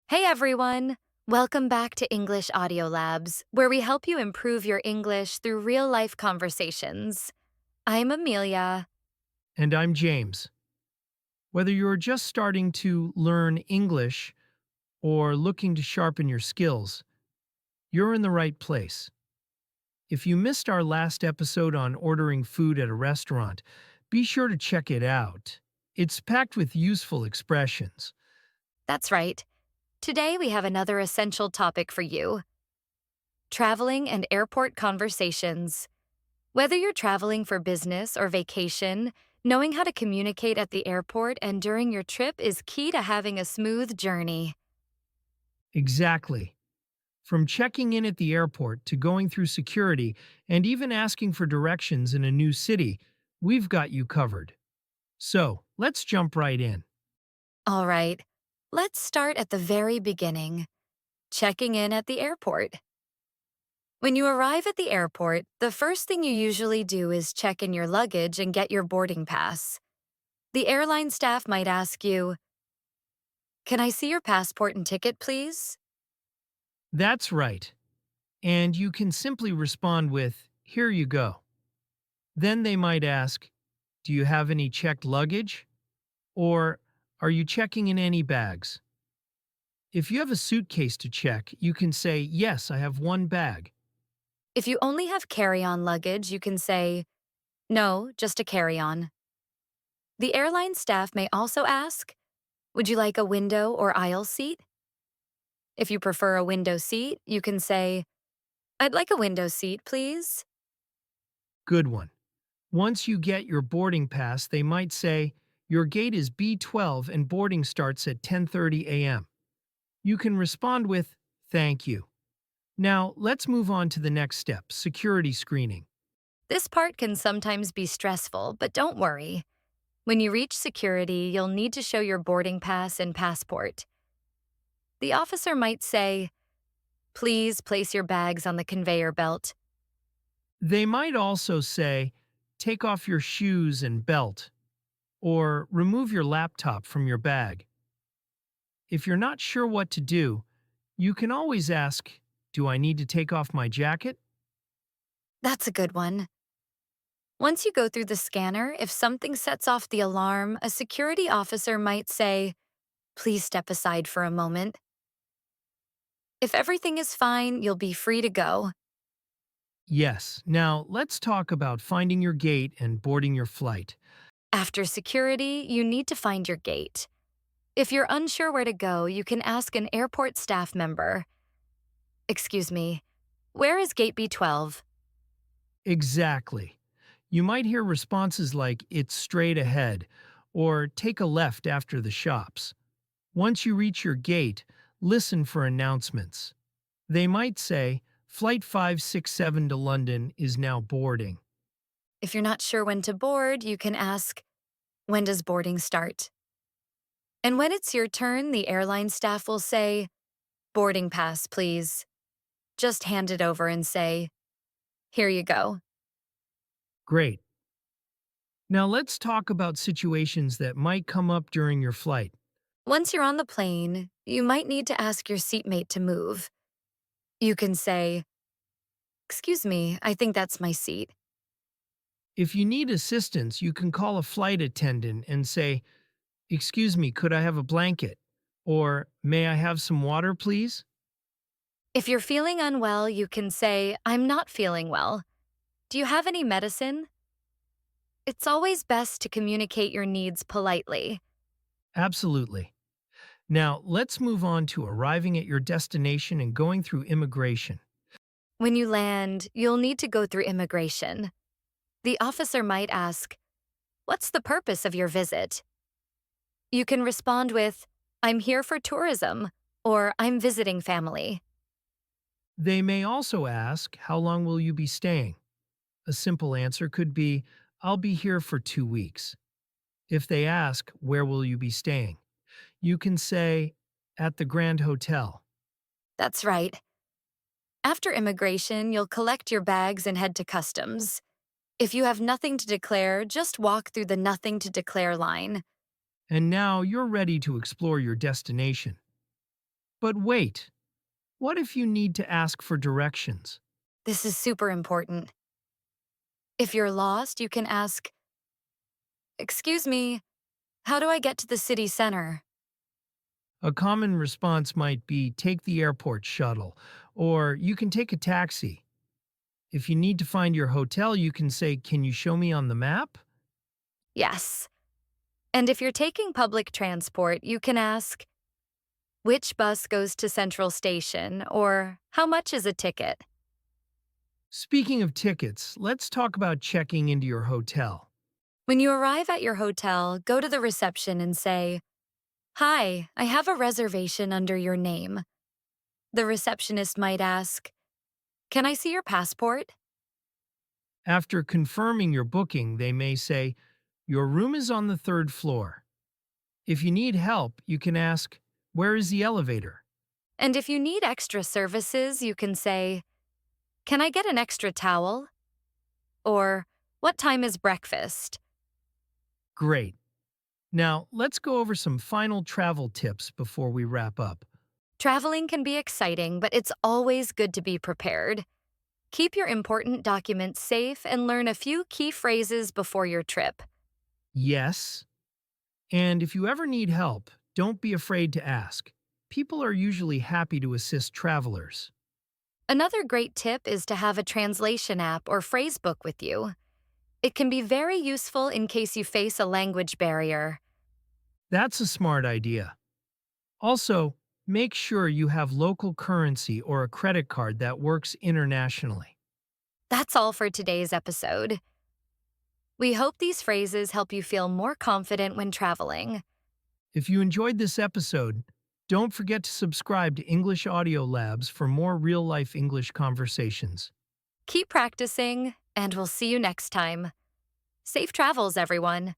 Hey everyone! Welcome back to English Audio Labs, where we help you improve your English through real life conversations. I'm Amelia. And I'm James. Whether you're just starting to learn English or looking to sharpen your skills, you're in the right place. If you missed our last episode on ordering food at a restaurant, be sure to check it out. It's packed with useful expressions. That's right. Today we have another essential topic for you: traveling and airport conversations. Whether you're traveling for business or vacation, knowing how to communicate at the airport and during your trip is key to having a smooth journey. Exactly. From checking in at the airport to going through security and even asking for directions in a new city, we've got you covered. So, let's jump right in. All right, let's start at the very beginning: checking in at the airport. When you arrive at the airport, the first thing you usually do is check in your luggage and get your boarding pass. The airline staff might ask you, "Can I see your passport and ticket, please?" That's right. And you can simply respond with, "Here you go." Then they might ask, "Do you have any checked luggage?" Or, "Are you checking in any bags?" If you have a suitcase to check, you can say, "Yes, I have one bag." If you only have carry-on luggage, you can say, "No, just a carry-on." The airline staff may also ask, "Would you like a window or aisle seat?" If you prefer a window seat, you can say, "I'd like a window seat, please." Good one. Once you get your boarding pass, they might say, "Your gate is B12 and boarding starts at 10:30 a.m." You can respond with, "Thank you." Now, let's move on to the next step, security screening. This part can sometimes be stressful, but don't worry. When you reach security, you'll need to show your boarding pass and passport. The officer might say, "Please place your bags on the conveyor belt." They might also say, "Take off your shoes and belt," or "Remove your laptop from your bag." If you're not sure what to do, you can always ask, "Do I need to take off my jacket?" That's a good one. Once you go through the scanner, if something sets off the alarm, a security officer might say, "Please step aside for a moment." If everything is fine, you'll be free to go. Yes. Now, let's talk about finding your gate and boarding your flight. After security, you need to find your gate. If you're unsure where to go, you can ask an airport staff member, "Excuse me, where is gate B12?" Exactly. You might hear responses like, "It's straight ahead," or "Take a left after the shops." Once you reach your gate, listen for announcements. They might say, "Flight 567 to London is now boarding." If you're not sure when to board, you can ask, "When does boarding start?" And when it's your turn, the airline staff will say, "Boarding pass, please." Just hand it over and say, "Here you go." Great. Now let's talk about situations that might come up during your flight. Once you're on the plane, you might need to ask your seatmate to move. You can say, "Excuse me, I think that's my seat." If you need assistance, you can call a flight attendant and say, "Excuse me, could I have a blanket?" Or, "May I have some water, please?" If you're feeling unwell, you can say, "I'm not feeling well. Do you have any medicine?" It's always best to communicate your needs politely. Absolutely. Now, let's move on to arriving at your destination and going through immigration. When you land, you'll need to go through immigration. The officer might ask, "What's the purpose of your visit?" You can respond with, "I'm here for tourism," or "I'm visiting family." They may also ask, "How long will you be staying?" A simple answer could be, "I'll be here for 2 weeks." If they ask, "Where will you be staying?" you can say, "At the Grand Hotel." That's right. After immigration, you'll collect your bags and head to customs. If you have nothing to declare, just walk through the nothing to declare line. And now you're ready to explore your destination. But wait, what if you need to ask for directions? This is super important. If you're lost, you can ask, "Excuse me, how do I get to the city center?" A common response might be take the airport shuttle, or you can take a taxi. If you need to find your hotel, you can say, can you show me on the map? Yes. And if you're taking public transport, you can ask, "Which bus goes to Central Station?" or "How much is a ticket?" Speaking of tickets, let's talk about checking into your hotel. When you arrive at your hotel, go to the reception and say, "Hi, I have a reservation under your name." The receptionist might ask, "Can I see your passport?" After confirming your booking, they may say, your room is on the third floor. If you need help, you can ask, where is the elevator? And if you need extra services, you can say, "Can I get an extra towel?" Or, "What time is breakfast?" Great. Now, let's go over some final travel tips before we wrap up. Traveling can be exciting, but it's always good to be prepared. Keep your important documents safe and learn a few key phrases before your trip. Yes. And if you ever need help, don't be afraid to ask. People are usually happy to assist travelers. Another great tip is to have a translation app or phrase book with you. It can be very useful in case you face a language barrier. That's a smart idea. Also, make sure you have local currency or a credit card that works internationally. That's all for today's episode. We hope these phrases help you feel more confident when traveling. If you enjoyed this episode, don't forget to subscribe to English Audio Labs for more real-life English conversations. Keep practicing, and we'll see you next time. Safe travels, everyone.